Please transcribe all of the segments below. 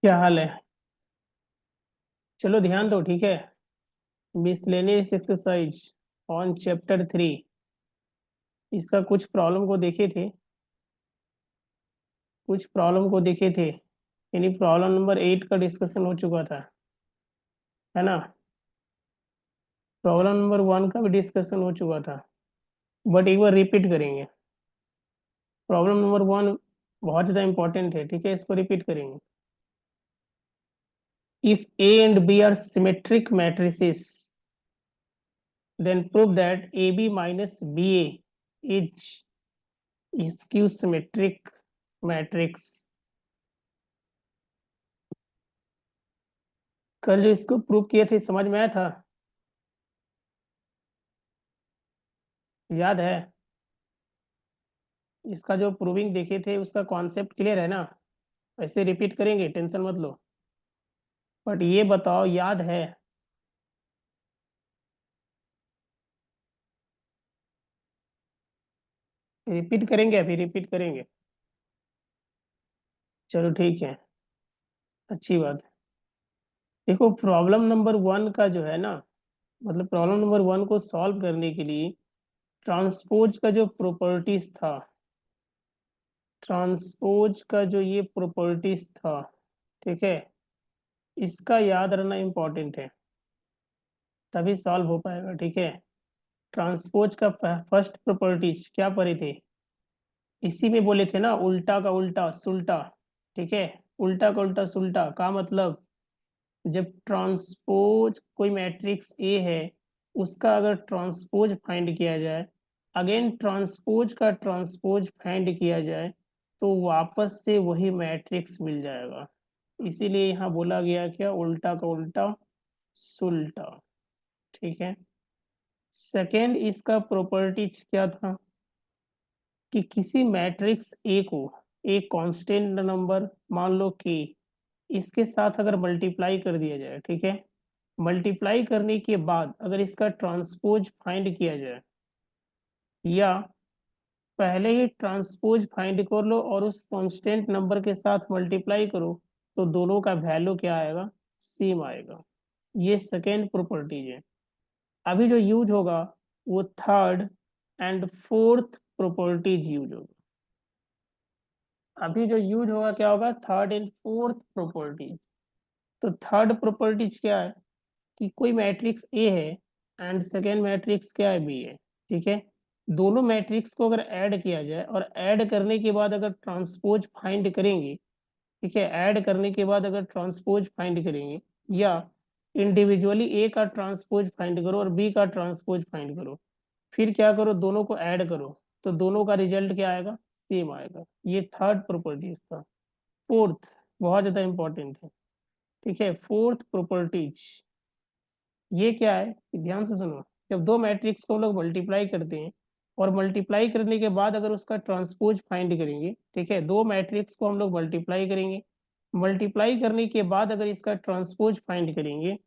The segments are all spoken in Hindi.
क्या हाल है? चलो ध्यान दो, ठीक है। Miscellaneous exercise on chapter 3। इसका कुछ प्रॉब्लम को देखे थे, यानी प्रॉब्लम नंबर 8 का डिस्कशन हो चुका था, है ना। प्रॉब्लम नंबर 1 का भी डिस्कशन हो चुका था, बट एक बार रिपीट करेंगे। प्रॉब्लम नंबर 1 बहुत ज़्यादा इंपॉर्टेंट है, ठीक है, इसको रिपीट करेंगे। If A and B are symmetric matrices, then prove that A B minus B A is skew symmetric matrix. कल जो इसको प्रूव किए थे, समझ में आया था? याद है? इसका जो प्रूविंग देखे थे उसका कॉन्सेप्ट क्लियर है ना? ऐसे रिपीट करेंगे, टेंशन मत लो। बट ये बताओ, याद है? रिपीट करेंगे, अभी रिपीट करेंगे। चलो ठीक है, अच्छी बात है। देखो, प्रॉब्लम नंबर 1 का जो है ना, मतलब प्रॉब्लम नंबर 1 को सॉल्व करने के लिए ट्रांसपोज का जो प्रॉपर्टीज था, ट्रांसपोज का जो ये प्रॉपर्टीज था, ठीक है, इसका याद रखना इम्पोर्टेंट है, तभी सॉल्व हो पाएगा, ठीक है। ट्रांसपोज का फर्स्ट प्रॉपर्टीज क्या पढ़े थे? इसी में बोले थे ना, उल्टा का उल्टा सुल्टा, ठीक है। उल्टा का उल्टा सुल्टा का मतलब, जब ट्रांसपोज कोई मैट्रिक्स ए है, उसका अगर ट्रांसपोज फाइंड किया जाए, अगेन ट्रांसपोज का ट्रांसपोज फाइंड किया जाए, तो वापस से वही मैट्रिक्स मिल जाएगा। इसीलिए यहाँ बोला गया क्या, उल्टा का उल्टा सुल्टा, ठीक है। सेकेंड इसका प्रॉपर्टीज क्या था, कि किसी मैट्रिक्स ए को एक कांस्टेंट नंबर मान लो कि इसके साथ अगर मल्टीप्लाई कर दिया जाए, ठीक है, मल्टीप्लाई करने के बाद अगर इसका ट्रांसपोज फाइंड किया जाए, या पहले ही ट्रांसपोज फाइंड कर लो और उस कांस्टेंट नंबर के साथ मल्टीप्लाई करो, तो दोनों का वैल्यू क्या आएगा, सेम आएगा। ये सेकेंड प्रॉपर्टीज है। अभी जो यूज होगा वो third and fourth properties use होगा। अभी जो यूज होगा क्या होगा, थर्ड एंड फोर्थ प्रॉपर्टी। तो थर्ड प्रॉपर्टीज क्या है, कि कोई मैट्रिक्स ए है एंड सेकेंड मैट्रिक्स क्या है, बी है, ठीक है। दोनों मैट्रिक्स को अगर ऐड किया जाए और ऐड करने के बाद अगर ट्रांसपोज फाइंड करेंगे, ठीक है, ऐड करने के बाद अगर ट्रांसपोज फाइंड करेंगे, या इंडिविजुअली ए का ट्रांसपोज फाइंड करो और बी का ट्रांसपोज फाइंड करो, फिर क्या करो, दोनों को ऐड करो, तो दोनों का रिजल्ट क्या आएगा, सेम आएगा। ये थर्ड प्रॉपर्टीज था। फोर्थ बहुत ज्यादा इंपॉर्टेंट है, ठीक है। फोर्थ प्रॉपर्टीज ये क्या है, कि ध्यान से सुनो। जब दो मैट्रिक्स को हम लोग मल्टीप्लाई करते हैं और मल्टीप्लाई करने के बाद अगर उसका ट्रांसपोज फाइंड करेंगे, ठीक है, दो मैट्रिक्स को हम लोग मल्टीप्लाई करेंगे, मल्टीप्लाई करने के बाद अगर इसका ट्रांसपोज फाइंड करेंगे,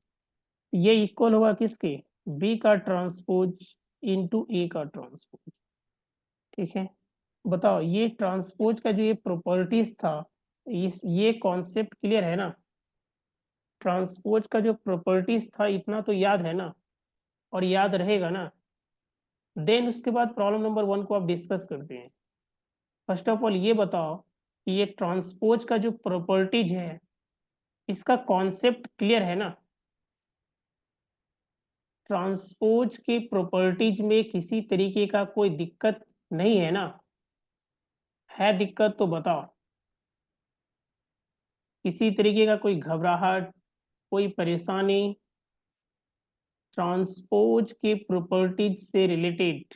ये इक्वल होगा किसके, बी का ट्रांसपोज इंटू ए का ट्रांसपोज, ठीक है। बताओ, ये ट्रांसपोज का जो ये प्रॉपर्टीज था, इस ये कॉन्सेप्ट क्लियर है ना? ट्रांसपोज का जो प्रॉपर्टीज था इतना तो याद है ना, और याद रहेगा ना? देन उसके बाद प्रॉब्लम नंबर 1 को आप डिस्कस करते हैं। फर्स्ट ऑफ ऑल ये बताओ कि ये ट्रांसपोज का जो प्रॉपर्टीज है, इसका कॉन्सेप्ट क्लियर है ना? ट्रांसपोज के प्रॉपर्टीज में किसी तरीके का कोई दिक्कत नहीं है ना? है दिक्कत तो बताओ। किसी तरीके का कोई घबराहट, कोई परेशानी, ट्रांसपोज के प्रॉपर्टीज से रिलेटेड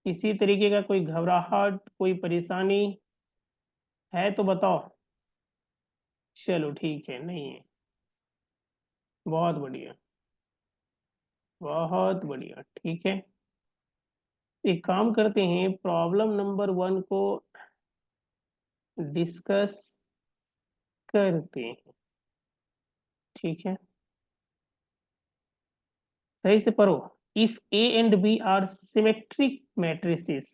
किसी तरीके का कोई घबराहट, कोई परेशानी है तो बताओ। चलो ठीक है, नहीं है। बहुत बढ़िया, बहुत बढ़िया, ठीक है। एक काम करते हैं, प्रॉब्लम नंबर 1 को डिस्कस करते हैं, ठीक है। सही से पढ़ो। If A and B are symmetric matrices,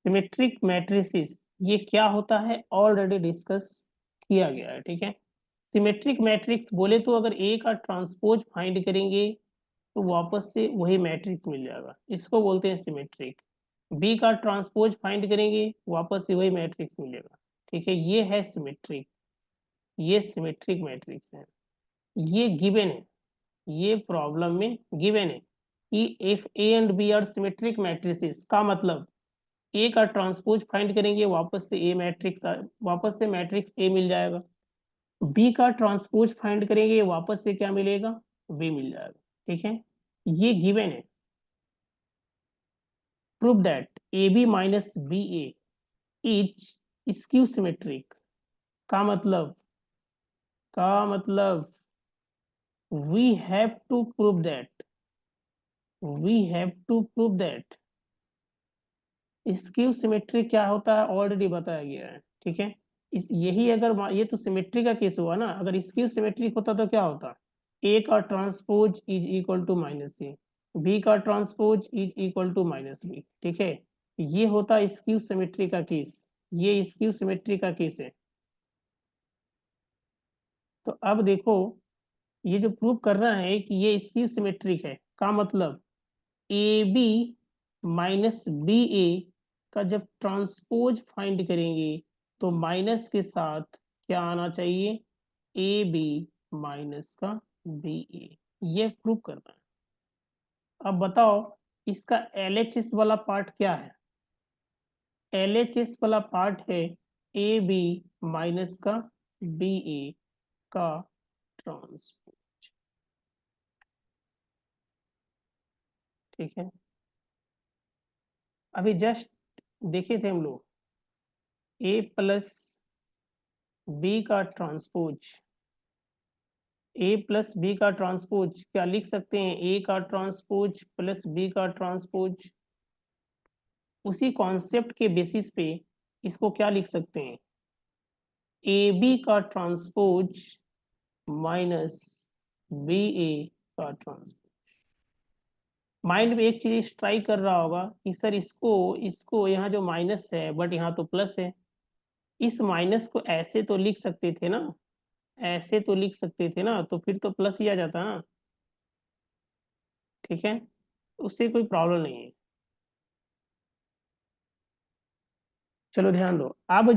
symmetric matrices ये क्या होता है, ऑलरेडी डिस्कस किया गया है, ठीक है। सिमेट्रिक मैट्रिक्स बोले तो अगर ए का ट्रांसपोज फाइंड करेंगे तो वापस से वही मैट्रिक्स मिल जाएगा, इसको बोलते हैं सिमेट्रिक। बी का ट्रांसपोज फाइंड करेंगे वापस से वही मैट्रिक्स मिलेगा। ठीक है, ये है सिमेट्रिक, ये सिमेट्रिक मैट्रिक्स है। ये गिवन है, ये प्रॉब्लम में गिवन है कि if A and B are symmetric matrices, का मतलब ए का ट्रांसपोज फाइंड करेंगे वापस से ए मैट्रिक्स, वापस से मैट्रिक्स ए मिल जाएगा। बी का ट्रांसपोज फाइंड करेंगे वापस से क्या मिलेगा, बी मिल जाएगा। ठीक है, ये गिवन है। Prove that A B minus B A is skew symmetric, का मतलब, we have to prove that, skew symmetry क्या होता है ऑलरेडी बताया गया है। ठीक है, इस यही अगर ये तो सिमेट्री का केस हुआ ना, अगर स्क्यू सिमेट्रिक होता तो क्या होता, ए का transpose is equal to minus C, B का transpose is equal to minus B. ठीक है, ये होता स्क्यू सिमेट्री का केस, ये स्क्यू सिमेट्री का केस है। तो अब देखो, ये जो प्रूव कर रहा है कि ये स्क्यू सिमेट्रिक है, का मतलब ए बी माइनस बी ए का जब ट्रांसपोज फाइंड करेंगे तो माइनस के साथ क्या आना चाहिए, ए बी माइनस का बी ए, ये प्रूव करना है। अब बताओ इसका एलएचएस वाला पार्ट क्या है, एलएचएस वाला पार्ट है ए बी माइनस का बी ए का ट्रांसपोज। ठीक है, अभी जस्ट देखे थे हम लोग, ए प्लस बी का ट्रांसपोज, ए प्लस बी का ट्रांसपोज क्या लिख सकते हैं, ए का ट्रांसपोज प्लस बी का ट्रांसपोज। उसी कॉन्सेप्ट के बेसिस पे इसको क्या लिख सकते हैं, ए बी का ट्रांसपोज माइनस बी ए का ट्रांसपोज। माइंड में एक चीज ट्राई कर रहा होगा कि सर इसको इसको यहाँ जो माइनस है बट यहाँ तो प्लस है, इस माइनस को ऐसे तो लिख सकते थे ना, ऐसे तो लिख सकते थे ना, तो फिर तो प्लस ही आ जाता ना। ठीक है, उससे कोई प्रॉब्लम नहीं है। चलो ध्यान दो, अब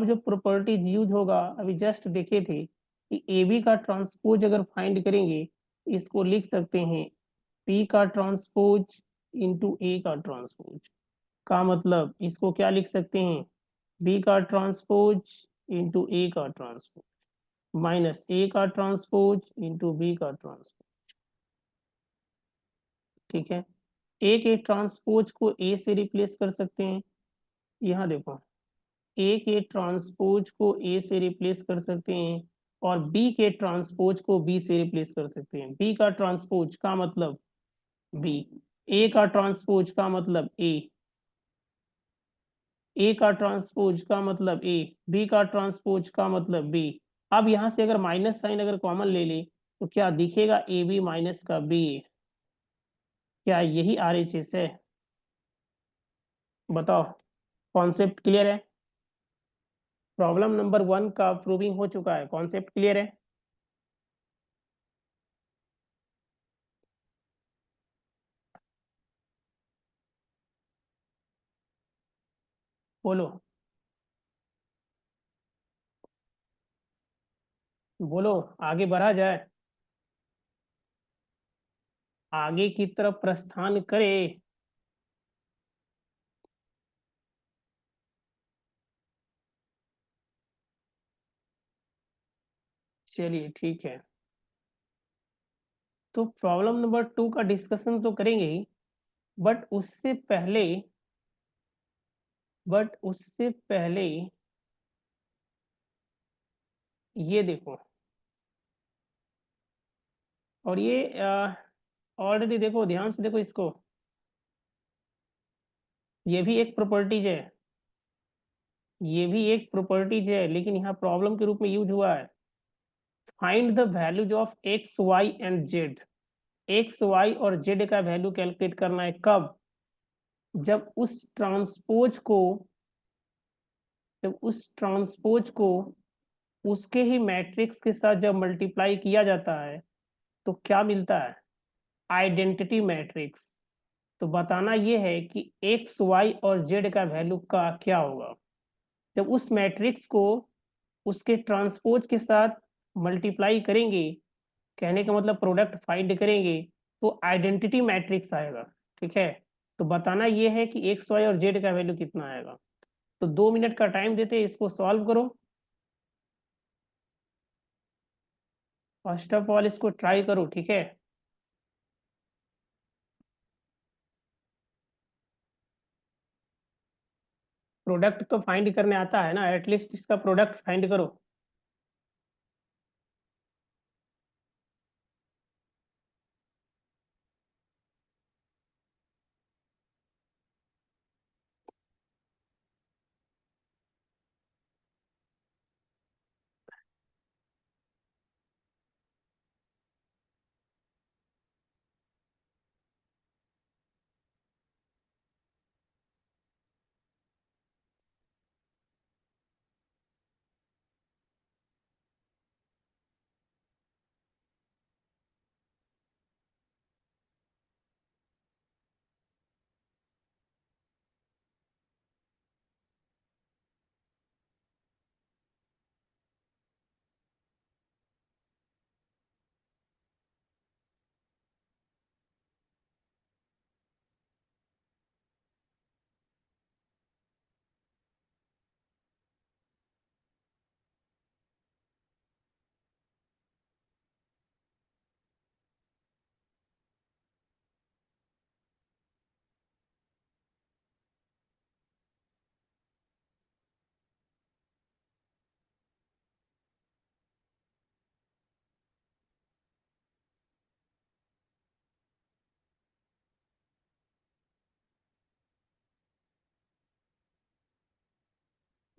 जो प्रॉपर्टीज यूज होगा अभी जस्ट देखे थे कि ए बी का ट्रांसपोज अगर फाइंड करेंगे इसको लिख सकते हैं पी का ट्रांसपोज इंटू ए का ट्रांसपोज, का मतलब इसको क्या लिख सकते हैं, बी का ट्रांसपोज इंटू ए का ट्रांसपोज माइनस ए का ट्रांसपोज इंटू बी का ट्रांसपोज। ठीक है, ए के ट्रांसपोज को ए से रिप्लेस कर सकते हैं, यहाँ देखो ए के ट्रांसपोज को ए से रिप्लेस कर सकते हैं और बी के ट्रांसपोज को बी से रिप्लेस कर सकते हैं। बी का ट्रांसपोज का मतलब बी, ए का ट्रांसपोज का मतलब ए का ट्रांसपोज का मतलब ए, बी का ट्रांसपोज का मतलब बी। अब यहां से अगर माइनस साइन अगर कॉमन ले ले तो क्या दिखेगा, ए बी माइनस का बी ए, क्या यही आरएचएस है, बताओ। कॉन्सेप्ट क्लियर है, प्रॉब्लम नंबर 1 का प्रूविंग हो चुका है, कॉन्सेप्ट क्लियर है। बोलो बोलो, आगे बढ़ा जाए, आगे की तरफ प्रस्थान करे। चलिए ठीक है, तो प्रॉब्लम नंबर 2 का डिस्कशन तो करेंगे ही, बट उससे पहले बट उससे पहले, ये देखो, और ये ऑलरेडी देखो, ध्यान से देखो इसको, ये भी एक प्रॉपर्टीज है, ये भी एक प्रॉपर्टीज है, लेकिन यहाँ प्रॉब्लम के रूप में यूज हुआ है। Find the values of X Y and Z, X Y और जेड का वैल्यू कैलकुलेट करना है, कब, जब उस ट्रांसपोज को जब उस ट्रांसपोज को उसके ही मैट्रिक्स के साथ जब मल्टीप्लाई किया जाता है तो क्या मिलता है? Identity matrix. तो बताना ये है कि एक्स वाई और जेड का वैल्यू का क्या होगा जब उस मैट्रिक्स को उसके ट्रांसपोज के साथ मल्टीप्लाई करेंगे। कहने का मतलब प्रोडक्ट फाइंड करेंगे तो आइडेंटिटी मैट्रिक्स आएगा। ठीक है, तो बताना ये है कि एक्स वाई और जेड का वैल्यू कितना आएगा। तो 2 मिनट का टाइम देते हैं, इसको सॉल्व करो। फर्स्ट ऑफ ऑल इसको ट्राई करो, ठीक है। प्रोडक्ट तो फाइंड करने आता है ना, एटलीस्ट इसका प्रोडक्ट फाइंड करो।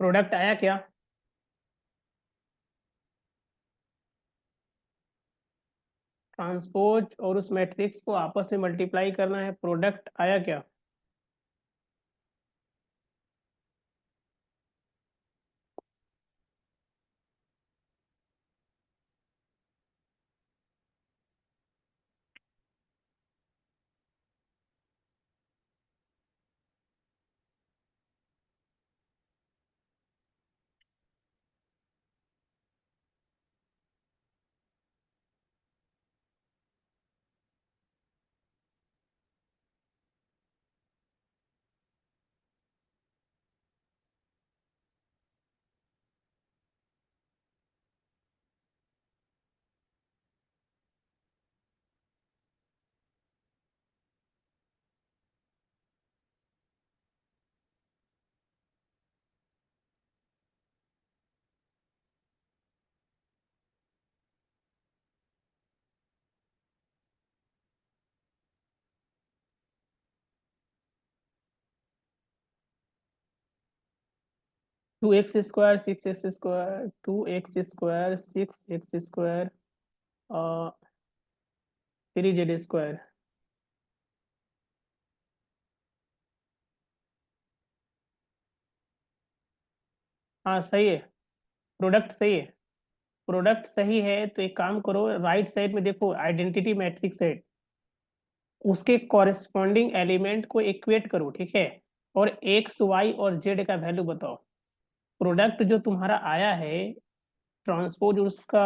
प्रोडक्ट आया क्या? ट्रांसपोज और उस मैट्रिक्स को आपस में मल्टीप्लाई करना है, प्रोडक्ट आया क्या? Two X square six X square, 2x square 6x square, 3z square. हाँ सही है, प्रोडक्ट सही है। प्रोडक्ट सही है तो एक काम करो, राइट साइड में देखो आइडेंटिटी मैट्रिक्स है, उसके कॉरेस्पॉन्डिंग एलिमेंट को इक्वेट करो, ठीक है। और एक्स वाई और जेड का वैल्यू बताओ। प्रोडक्ट जो तुम्हारा आया है, ट्रांसपोज उसका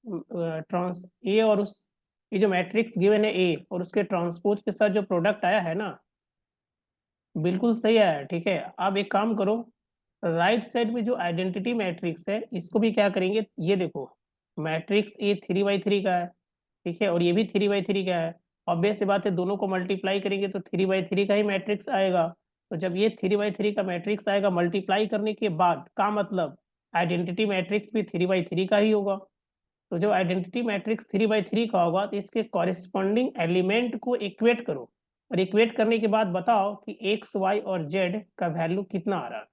ट्रांस ए और उस, ये जो मैट्रिक्स गिवन है ए और उसके ट्रांसपोज के साथ जो प्रोडक्ट आया है ना, बिल्कुल सही आया है। ठीक है, अब एक काम करो, राइट साइड में जो आइडेंटिटी मैट्रिक्स है इसको भी क्या करेंगे, ये देखो मैट्रिक्स ए 3 बाई 3 का है, ठीक है, और ये भी 3 बाई 3 का है। ऑब्वियस सी बात है, दोनों को मल्टीप्लाई करेंगे तो 3 बाई 3 का ही मैट्रिक्स आएगा। तो जब ये 3 बाई 3 का मैट्रिक्स आएगा मल्टीप्लाई करने के बाद, का मतलब आइडेंटिटी मैट्रिक्स भी 3 बाई 3 का ही होगा। तो जब आइडेंटिटी मैट्रिक्स 3 बाई 3 का होगा तो इसके कॉरेस्पॉन्डिंग एलिमेंट को इक्वेट करो, और इक्वेट करने के बाद बताओ कि एक्स वाई और जेड का वैल्यू कितना आ रहा है।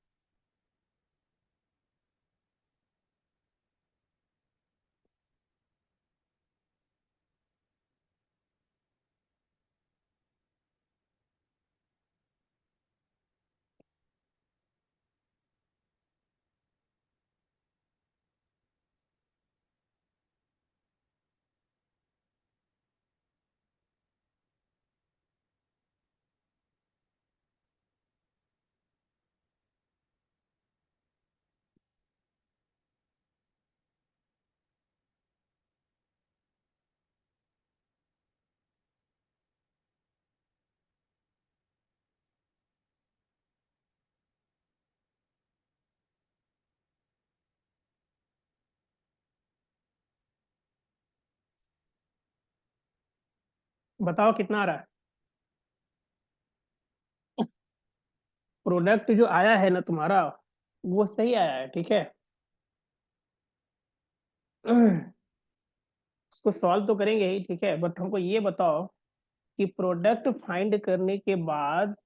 बताओ कितना आ रहा है। प्रोडक्ट जो आया है ना तुम्हारा, वो सही आया है, ठीक है। उसको सॉल्व तो करेंगे ही, ठीक है, बट हमको ये बताओ कि प्रोडक्ट फाइंड करने के बाद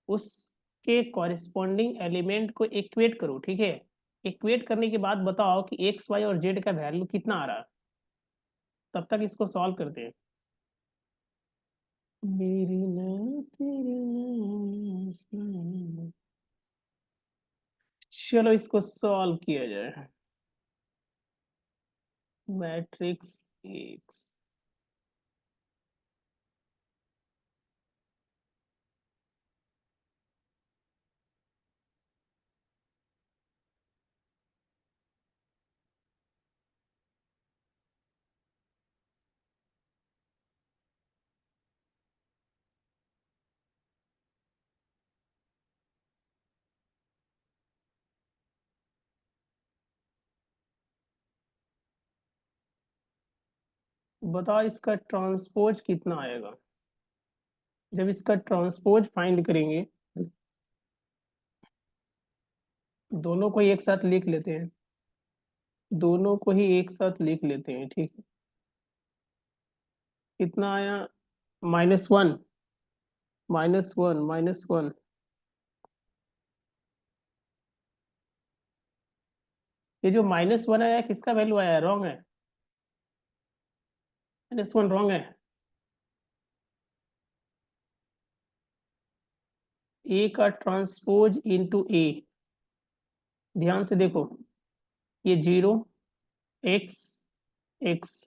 उसके कॉरिस्पॉन्डिंग एलिमेंट को इक्वेट करो, ठीक है। इक्वेट करने के बाद बताओ कि एक्स वाई और जेड का वैल्यू कितना आ रहा है। तब तक इसको सॉल्व करते हैं। मेरी नैन तेरे नैन। चलो इसको सॉल्व किया जाए। Matrix x. बताओ इसका ट्रांसपोज कितना आएगा। जब इसका ट्रांसपोज फाइंड करेंगे, दोनों को ही एक साथ लिख लेते हैं। दोनों को ही एक साथ लिख लेते हैं, ठीक है। कितना आया? -1। -1 -1। ये जो -1 आया किसका वैल्यू आया? रॉन्ग है। -1 रॉन्ग है। ए का ट्रांसपोज इंटू ए। ध्यान से देखो, ये 0, x, x,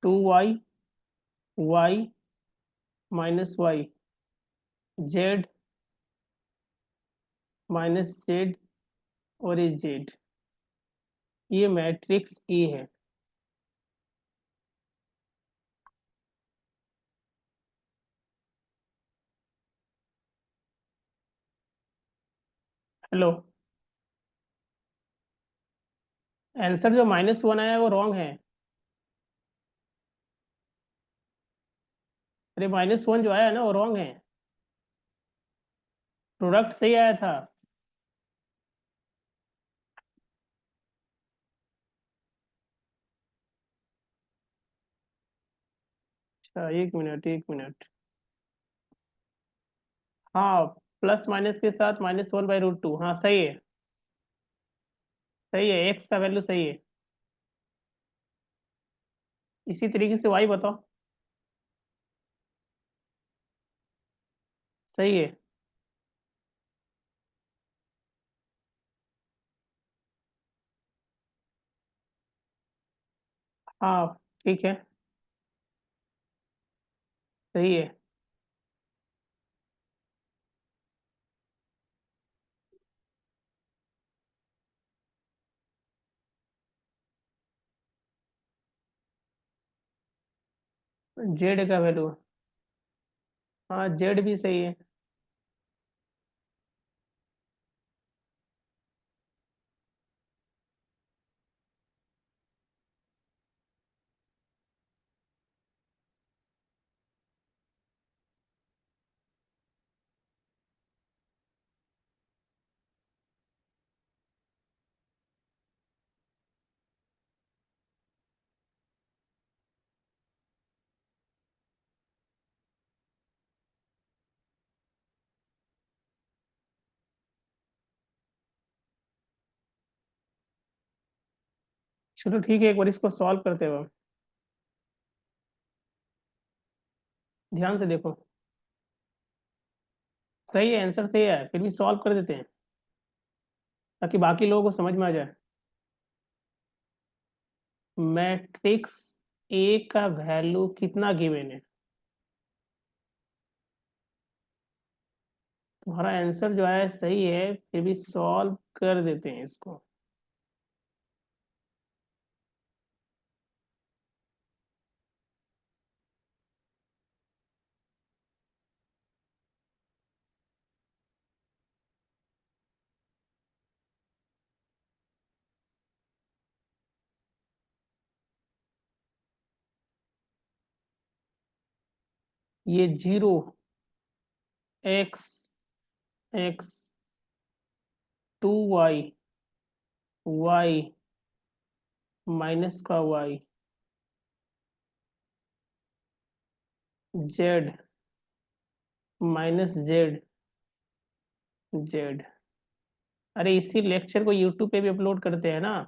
2y, y, -y, z, -z, और ये z। ये मैट्रिक्स ए है। हेलो। आंसर जो -1 आया है वो रॉन्ग है। अरे -1 जो आया है ना वो रॉन्ग है। प्रोडक्ट सही आया था। अच्छा, एक मिनट, एक मिनट। हाँ, प्लस माइनस के साथ -1/√2, हाँ सही है। सही है, एक्स का वैल्यू सही है। इसी तरीके से वाई बताओ। सही है। हाँ, ठीक है। सही है। जेड का वैल्यू। हाँ, जेड भी सही है। चलो ठीक है, एक बार इसको सॉल्व करते हुए ध्यान से देखो। सही है, आंसर सही है, फिर भी सॉल्व कर देते हैं ताकि बाकी लोगों को समझ में आ जाए। मैट्रिक्स ए का वैल्यू कितना गिवन है? तुम्हारा आंसर जो है सही है, फिर भी सॉल्व कर देते हैं इसको। ये 0 x x 2y y minus का y z minus z z। अरे इसी लेक्चर को यूट्यूब पे भी अपलोड करते हैं ना,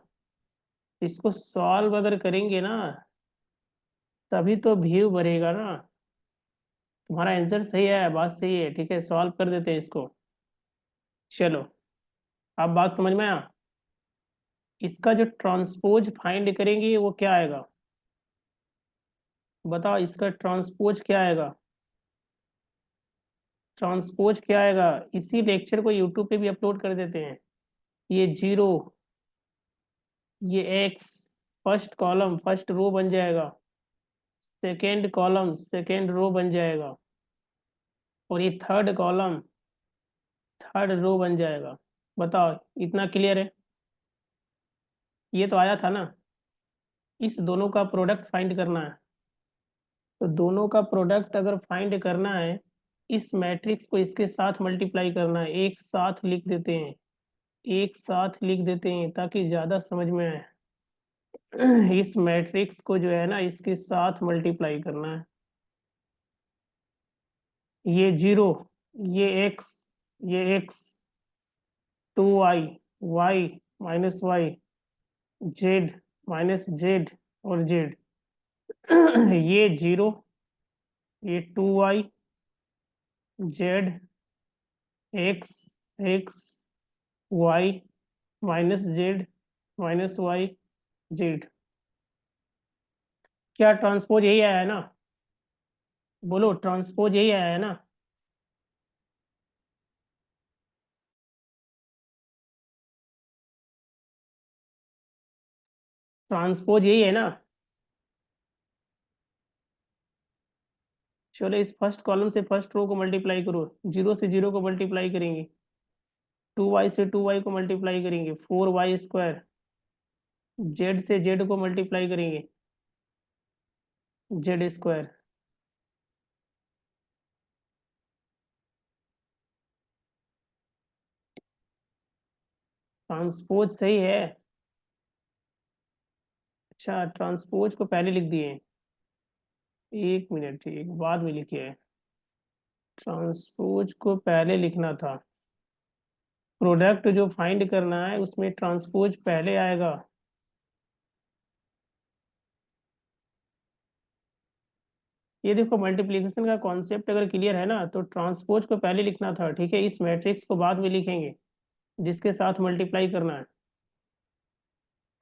इसको सॉल्व अगर करेंगे ना तभी तो व्यू बढ़ेगा ना। तुम्हारा आंसर सही है, बात सही है, ठीक है, सॉल्व कर देते हैं इसको। चलो, अब बात समझ में आया। इसका जो ट्रांसपोज फाइंड करेंगे वो क्या आएगा, बताओ इसका ट्रांसपोज क्या आएगा। ट्रांसपोज क्या आएगा, इसी लेक्चर को यूट्यूब पे भी अपलोड कर देते हैं। ये 0, ये x first column first row बन जाएगा, सेकेंड कॉलम सेकेंड रो बन जाएगा, और ये थर्ड कॉलम थर्ड रो बन जाएगा। बताओ इतना क्लियर है। ये तो आया था ना। इस दोनों का प्रोडक्ट फाइंड करना है। तो दोनों का प्रोडक्ट अगर फाइंड करना है, इस मैट्रिक्स को इसके साथ मल्टीप्लाई करना है। एक साथ लिख देते हैं, एक साथ लिख देते हैं ताकि ज्यादा समझ में आए। इस मैट्रिक्स को जो है ना इसके साथ मल्टीप्लाई करना है। ये 0, ये x 2y y minus y z minus z और z। ये 0, ये 2y z x x y minus z minus y z। क्या ट्रांसपोज यही आया है ना, बोलो ट्रांसपोज यही आया है ना। ट्रांसपोज यही है ना। चलो इस फर्स्ट कॉलम से फर्स्ट रो को मल्टीप्लाई करो, 0 से 0 को मल्टीप्लाई करेंगे, 2y से 2y को मल्टीप्लाई करेंगे, 4y स्क्वायर, z से z को मल्टीप्लाई करेंगे, z स्क्वायर। ट्रांसपोज सही है। अच्छा ट्रांसपोज को पहले लिख दिए, एक मिनट, एक बाद में लिखे है। ट्रांसपोज को पहले लिखना था, प्रोडक्ट जो फाइंड करना है उसमें ट्रांसपोज पहले आएगा। ये देखो मल्टीप्लिकेशन का कॉन्सेप्ट अगर क्लियर है ना तो ट्रांसपोज को पहले लिखना था, ठीक है, इस मैट्रिक्स को बाद में लिखेंगे जिसके साथ मल्टीप्लाई करना है।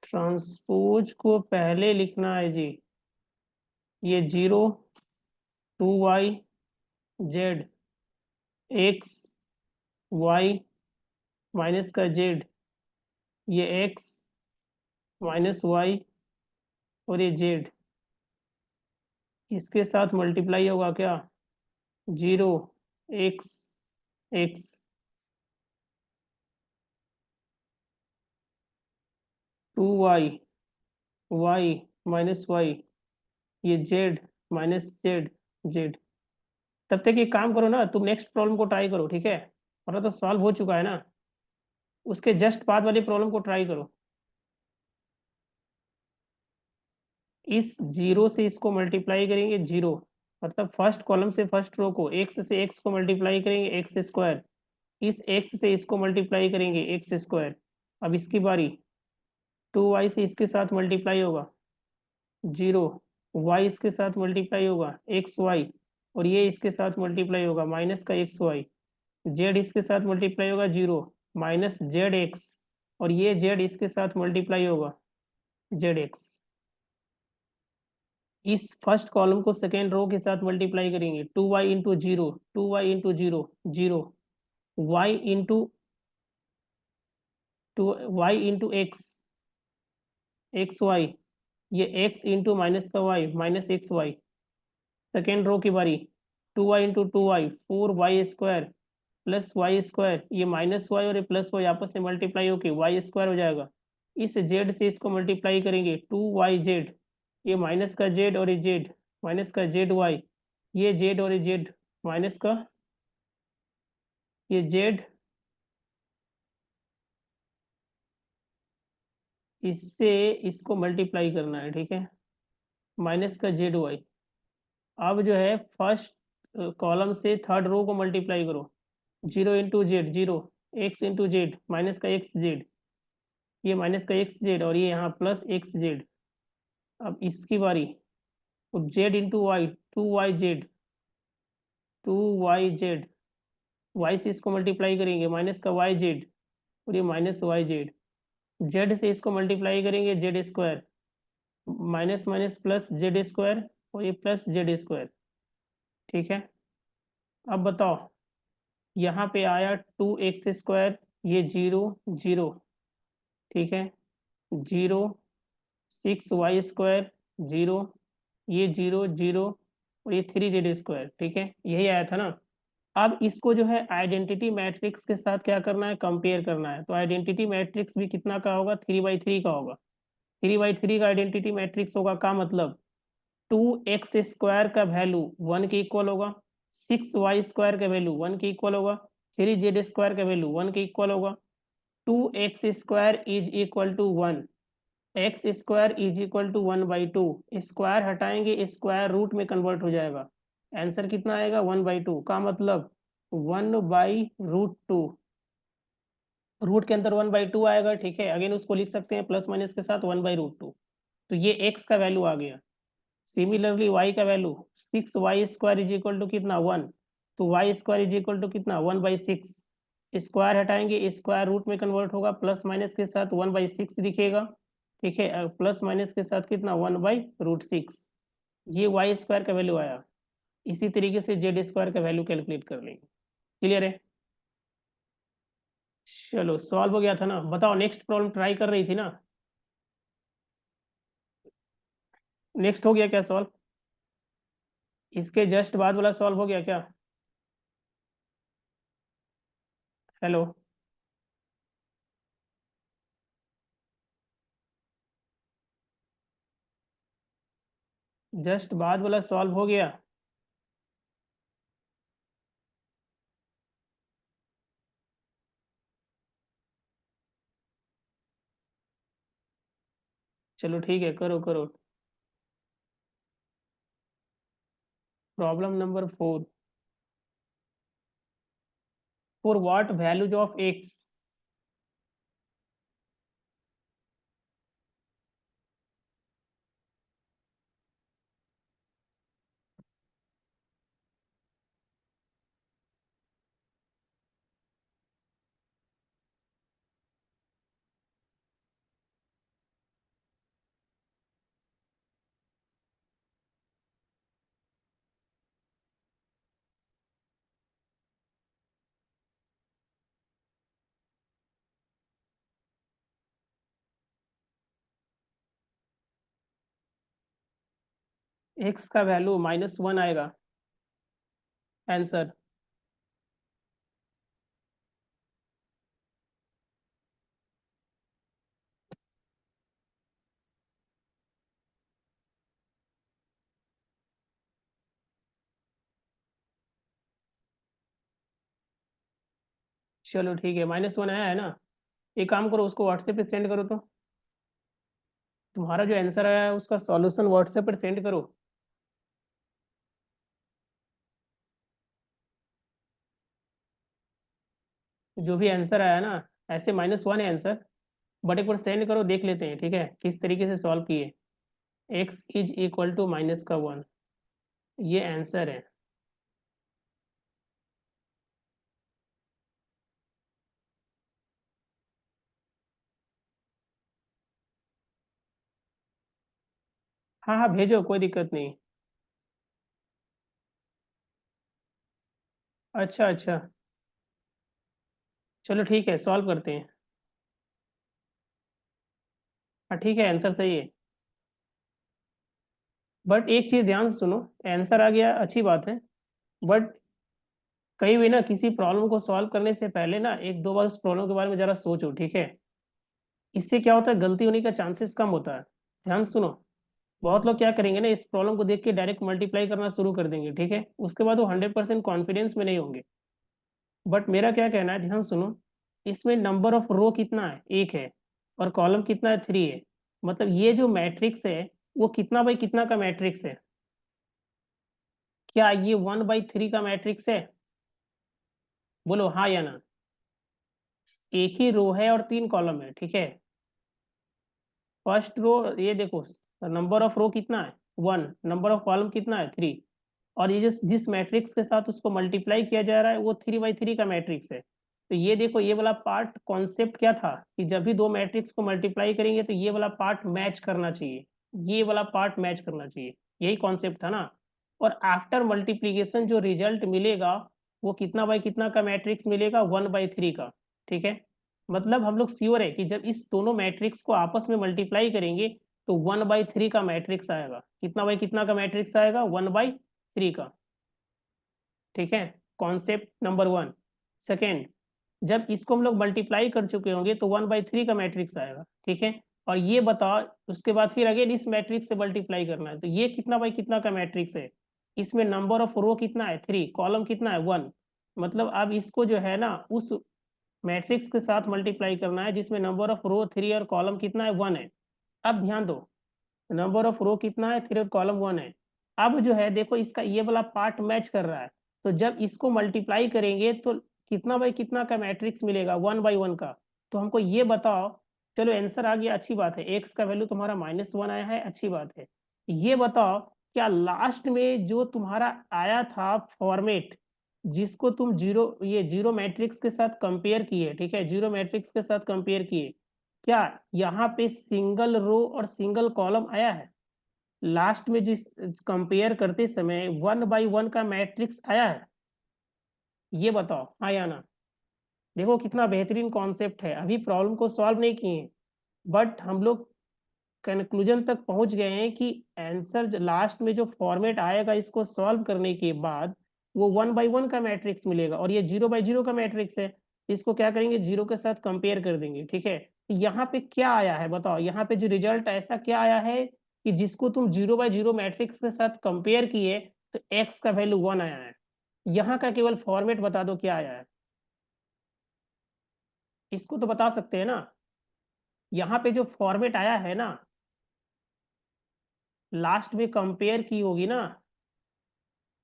ट्रांसपोज को पहले लिखना है जी। ये 0 2y z x y minus का z, ये x माइनस y और ये z, इसके साथ मल्टीप्लाई होगा क्या, 0 x x 2y y minus y, ये z माइनस z z। तब तक एक काम करो ना, तुम नेक्स्ट प्रॉब्लम को ट्राई करो, ठीक है, मतलब तो सॉल्व हो चुका है ना, उसके जस्ट बाद वाली प्रॉब्लम को ट्राई करो। इस 0 से इसको मल्टीप्लाई करेंगे, 0 मतलब फर्स्ट कॉलम से फर्स्ट रो को, x से x को मल्टीप्लाई करेंगे एक्स स्क्वायर, इस x से इसको मल्टीप्लाई करेंगे एक्स स्क्वायर। अब इसकी बारी, 2y से इसके साथ मल्टीप्लाई होगा 0, y इसके साथ मल्टीप्लाई होगा एक्स वाई, और ये इसके साथ मल्टीप्लाई होगा माइनस का एक्स वाई, z इसके साथ मल्टीप्लाई होगा 0 माइनस जेड एक्स, और ये z इसके साथ मल्टीप्लाई होगा जेड एक्स। इस फर्स्ट कॉलम को सेकेंड रो के साथ मल्टीप्लाई करेंगे, 2y into 0 2y into 0 0 y into 2y into X X Y, ये x इंटू माइनस का y minus X Y. Second row की बारी, 2y into 2y 4y square plus Y square, ये माइनस वाई और ये प्लस वाई आपस में मल्टीप्लाई होके वाई स्क्वायर हो जाएगा। इस जेड से इसको मल्टीप्लाई करेंगे 2y जेड, ये माइनस का जेड और ये जेड माइनस का जेड वाई, ये जेड और ये जेड माइनस का ये जेड, इससे इसको मल्टीप्लाई करना है, ठीक है, माइनस का जेड वाई। अब जो है फर्स्ट कॉलम से थर्ड रो को मल्टीप्लाई करो, 0 × जेड 0, x × जेड माइनस का एक्स जेड, ये माइनस का एक्स जेड और ये यहाँ प्लस एक्स जेड। अब इसकी बारी, तो z × y 2y/z, 2y/z, y से इसको मल्टीप्लाई करेंगे माइनस का y/z और ये माइनस y/z, z से इसको मल्टीप्लाई करेंगे z², minus minus plus z² और ये प्लस z², ठीक है। अब बताओ, यहाँ पे आया 2x², ये 0 0, ठीक है, 0, 6y² 0, ये 0 0 और ये 3z², ठीक है, यही आया था ना। अब इसको जो है आइडेंटिटी मैट्रिक्स के साथ क्या करना है, कंपेयर करना है। तो आइडेंटिटी मैट्रिक्स भी कितना का होगा, 3/3 का होगा। 3/3 का आइडेंटिटी मैट्रिक्स होगा का मतलब 2x² का वैल्यू 1 के इक्वल होगा, 6y² का वैल्यू 1 के इक्वल होगा, 3z² का वैल्यू 1 के इक्वल होगा, 2x² is equal to 1, x² is equal to 1/2, square हटाएंगे स्क्वायर रूट में कन्वर्ट हो जाएगा, आंसर कितना आएगा 1/2 का मतलब 1/√2, रूट के अंदर 1/2 आएगा, ठीक है, अगेन उसको लिख सकते हैं प्लस माइनस के साथ 1/√2। तो ये x का वैल्यू आ गया। सिमिलरली y का value 6y² is equal to कितना 1, तो y² इज इक्वल टू कितना 1/6, स्क्वायर हटाएंगे स्क्वायर रूट में कन्वर्ट होगा, प्लस माइनस के साथ 1/6 दिखेगा, ठीक है, प्लस माइनस के साथ कितना 1/√6, ये y² का वैल्यू आया। इसी तरीके से z² का वैल्यू कैलकुलेट कर लेंगे। क्लियर है? चलो सॉल्व हो गया था ना। बताओ नेक्स्ट प्रॉब्लम ट्राई कर रही थी ना, नेक्स्ट हो गया क्या सॉल्व? इसके जस्ट बाद वाला सॉल्व हो गया क्या? हेलो, जस्ट बाद वाला सॉल्व हो गया? चलो ठीक है, करो करो। Problem number 4, for what values of x. X का वैल्यू -1 आएगा आंसर। चलो ठीक है, -1 आया है ना। एक काम करो, उसको व्हाट्सएप पे सेंड करो, तो तुम्हारा जो आंसर आया है उसका सॉल्यूशन व्हाट्सएप पर सेंड करो। जो भी आंसर आया ना, ऐसे -1 है आंसर, बट एक बार सेंड करो, देख लेते हैं, ठीक है, किस तरीके से सॉल्व किए। एक्स इज इक्वल टू -1, ये आंसर है। हाँ हाँ भेजो, कोई दिक्कत नहीं। अच्छा अच्छा, चलो ठीक है, सॉल्व करते हैं। हाँ ठीक है, आंसर सही है। बट एक चीज़ ध्यान से सुनो, आंसर आ गया अच्छी बात है, बट कहीं भी ना किसी प्रॉब्लम को सॉल्व करने से पहले ना एक दो बार उस प्रॉब्लम के बारे में जरा सोचो, ठीक है। इससे क्या होता है, गलती होने का चांसेस कम होता है। ध्यान से सुनो, बहुत लोग क्या करेंगे ना, इस प्रॉब्लम को देख के डायरेक्ट मल्टीप्लाई करना शुरू कर देंगे, ठीक है, उसके बाद वो 100% कॉन्फिडेंस में नहीं होंगे। बट मेरा क्या कहना है, ध्यान सुनो, इसमें नंबर ऑफ रो कितना है, 1 है, और कॉलम कितना है, 3 है। मतलब ये जो मैट्रिक्स है वो कितना बाई कितना का मैट्रिक्स है? क्या ये 1/3 का मैट्रिक्स है? बोलो हाँ या ना। एक ही रो है और 3 कॉलम है, ठीक है। फर्स्ट रो, ये देखो, नंबर ऑफ रो कितना है, 1, नंबर ऑफ कॉलम कितना है, 3, और ये जिस मैट्रिक्स के साथ उसको मल्टीप्लाई किया जा रहा है वो 3/3 का मैट्रिक्स है। तो ये देखो, ये वाला पार्ट कॉन्सेप्ट क्या था कि जब भी दो मैट्रिक्स को मल्टीप्लाई करेंगे तो ये वाला पार्ट मैच करना चाहिए, ये वाला पार्ट मैच करना चाहिए, यही कॉन्सेप्ट था ना। और आफ्टर मल्टीप्लीकेशन जो रिजल्ट मिलेगा वो कितना बाई कितना का मैट्रिक्स मिलेगा, 1/3 का, ठीक है। मतलब हम लोग श्योर है कि जब इस दोनों मैट्रिक्स को आपस में मल्टीप्लाई करेंगे तो 1/3 का मैट्रिक्स आएगा। कितना बाई कितना का मैट्रिक्स आएगा, 1/3 का, ठीक है। Concept number 1। सेकेंड, जब इसको हम लोग मल्टीप्लाई कर चुके होंगे तो 1/3 का मैट्रिक्स आएगा, ठीक है। और ये बताओ, उसके बाद फिर अगेन इस मैट्रिक्स से मल्टीप्लाई करना है, तो ये कितना बाई कितना का मैट्रिक्स है? इसमें नंबर ऑफ रो कितना है, 3, कॉलम कितना है, 1। मतलब अब इसको जो है ना उस मैट्रिक्स के साथ मल्टीप्लाई करना है जिसमें नंबर ऑफ रो 3 और कॉलम कितना है, 1 है। अब ध्यान दो, नंबर ऑफ रो कितना है, 3 और कॉलम 1 है। अब जो है देखो, इसका ये वाला पार्ट मैच कर रहा है, तो जब इसको मल्टीप्लाई करेंगे तो कितना बाई कितना का मैट्रिक्स मिलेगा, 1/1 का। तो हमको ये बताओ, चलो आंसर आ गया, अच्छी बात है, एक्स का वैल्यू तुम्हारा -1 आया है, अच्छी बात है। ये बताओ, क्या लास्ट में जो तुम्हारा आया था फॉर्मेट, जिसको तुम जीरो मैट्रिक्स के साथ कंपेयर किए, ठीक है, जीरो मैट्रिक्स के साथ कंपेयर किए, क्या यहाँ पे सिंगल रो और सिंगल कॉलम आया है? लास्ट में जिस कंपेयर करते समय 1/1 का मैट्रिक्स आया है? ये बताओ हाँ या ना। देखो कितना बेहतरीन कॉन्सेप्ट है, अभी प्रॉब्लम को सॉल्व नहीं किए, बट हम लोग कंक्लूजन तक पहुंच गए हैं कि आंसर लास्ट में जो फॉर्मेट आएगा इसको सॉल्व करने के बाद वो 1/1 का मैट्रिक्स मिलेगा, और ये 0/0 का मैट्रिक्स है। इसको क्या करेंगे, जीरो के साथ कंपेयर कर देंगे, ठीक है। यहाँ पे क्या आया है बताओ, यहाँ पे जो रिजल्ट ऐसा क्या आया है कि जिसको तुम 0/0 मैट्रिक्स के साथ कंपेयर किए तो एक्स का वैल्यू 1 आया है। यहाँ का केवल फॉर्मेट बता दो क्या आया है, इसको तो बता सकते हैं ना। यहाँ पे जो फॉर्मेट आया है ना, लास्ट में कंपेयर की होगी ना,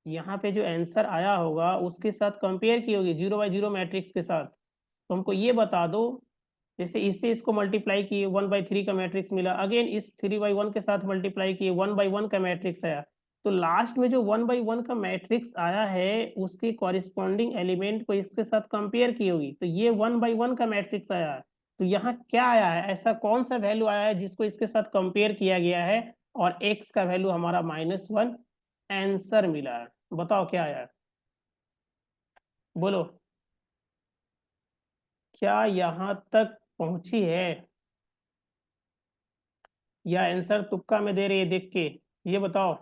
यहाँ पे जो आंसर आया होगा उसके साथ कंपेयर की होगी 0/0 मैट्रिक्स के साथ। तो हमको ये बता दो, जैसे इससे इसको मल्टीप्लाई किए 1/3 का मैट्रिक्स मिला, अगेन इस 3/1 के साथ मल्टीप्लाई किए 1/1 का मैट्रिक्स आया। तो लास्ट में जो 1/1 का मैट्रिक्स आया है उसके कॉरिस्पॉन्डिंग एलिमेंट को इसके साथ कंपेयर की होगी, तो ये 1/1 का मैट्रिक्स आया है। तो यहाँ क्या आया है, ऐसा कौन सा वैल्यू आया है जिसको इसके साथ कंपेयर किया गया है और एक्स का वैल्यू हमारा -1 आंसर मिला है? बताओ क्या आया है, बोलो। क्या यहाँ तक पहुंची है या आंसर तुक्का में दे रही है देख के? ये बताओ,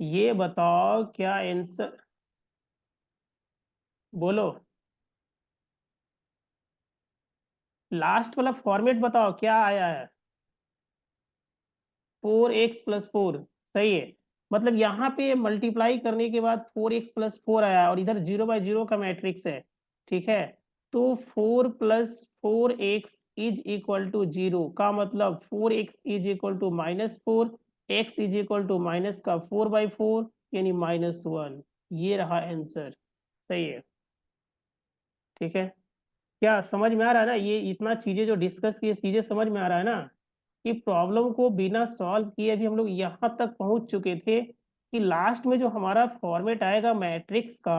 ये बताओ क्या आंसर, बोलो। लास्ट वाला फॉर्मेट बताओ क्या आया है, 4x+4, सही है। मतलब यहाँ पे मल्टीप्लाई करने के बाद 4x+4 आया और इधर 0/0 का मैट्रिक्स है, ठीक है। तो 4+4x इज इक्वल टू 0 का मतलब 4x is equal to -4, x is equal to minus का 4/4 यानी -1। ये रहा आंसर, सही है, ठीक है। क्या समझ में आ रहा है ना, ये इतना चीजें जो डिस्कस की चीजें समझ में आ रहा है ना, कि प्रॉब्लम को बिना सॉल्व किए भी हम लोग यहाँ तक पहुंच चुके थे कि लास्ट में जो हमारा फॉर्मेट आएगा मैट्रिक्स का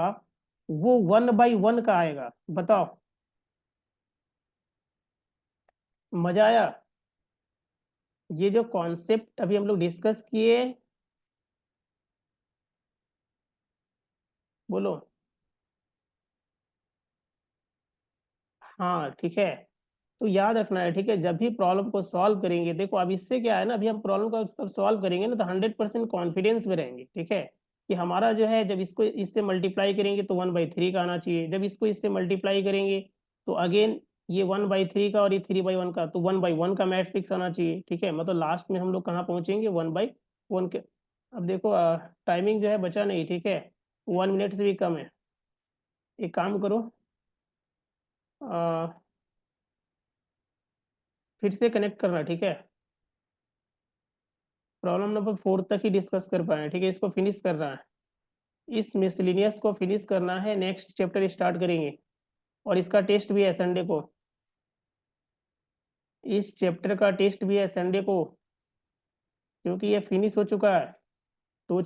वो 1/1 का आएगा। बताओ, मजा आया? ये जो कॉन्सेप्ट अभी हम लोग डिस्कस किए, बोलो। हाँ ठीक है, तो याद रखना है, ठीक है, जब भी प्रॉब्लम को सॉल्व करेंगे, देखो अब इससे क्या है ना, अभी हम प्रॉब्लम को तब सॉल्व करेंगे ना तो 100% कॉन्फिडेंस में रहेंगे, ठीक है, कि हमारा जो है जब इसको इससे मल्टीप्लाई करेंगे तो 1/3 का आना चाहिए, जब इसको इससे मल्टीप्लाई करेंगे तो अगेन ये 1/3 का और ये 3/1 का, तो 1/1 का मैट्रिक्स आना चाहिए। ठीक है, मतलब लास्ट में हम लोग कहाँ पहुंचेंगे, 1/1 के। अब देखो टाइमिंग जो है बचा नहीं, ठीक है, 1 मिनट से भी कम है। एक काम करो, अ, फिर से कनेक्ट करना, ठीक है। प्रॉब्लम नंबर 4 तक ही डिस्कस कर पाए हैं, ठीक है, इसको फिनिश करना है। इस मिसलिनियस को फिनिश करना है, नेक्स्ट चैप्टर स्टार्ट करेंगे। और इसका टेस्ट भी है संडे को, इस चैप्टर का टेस्ट भी है संडे को, क्योंकि ये फिनिश हो चुका है। तो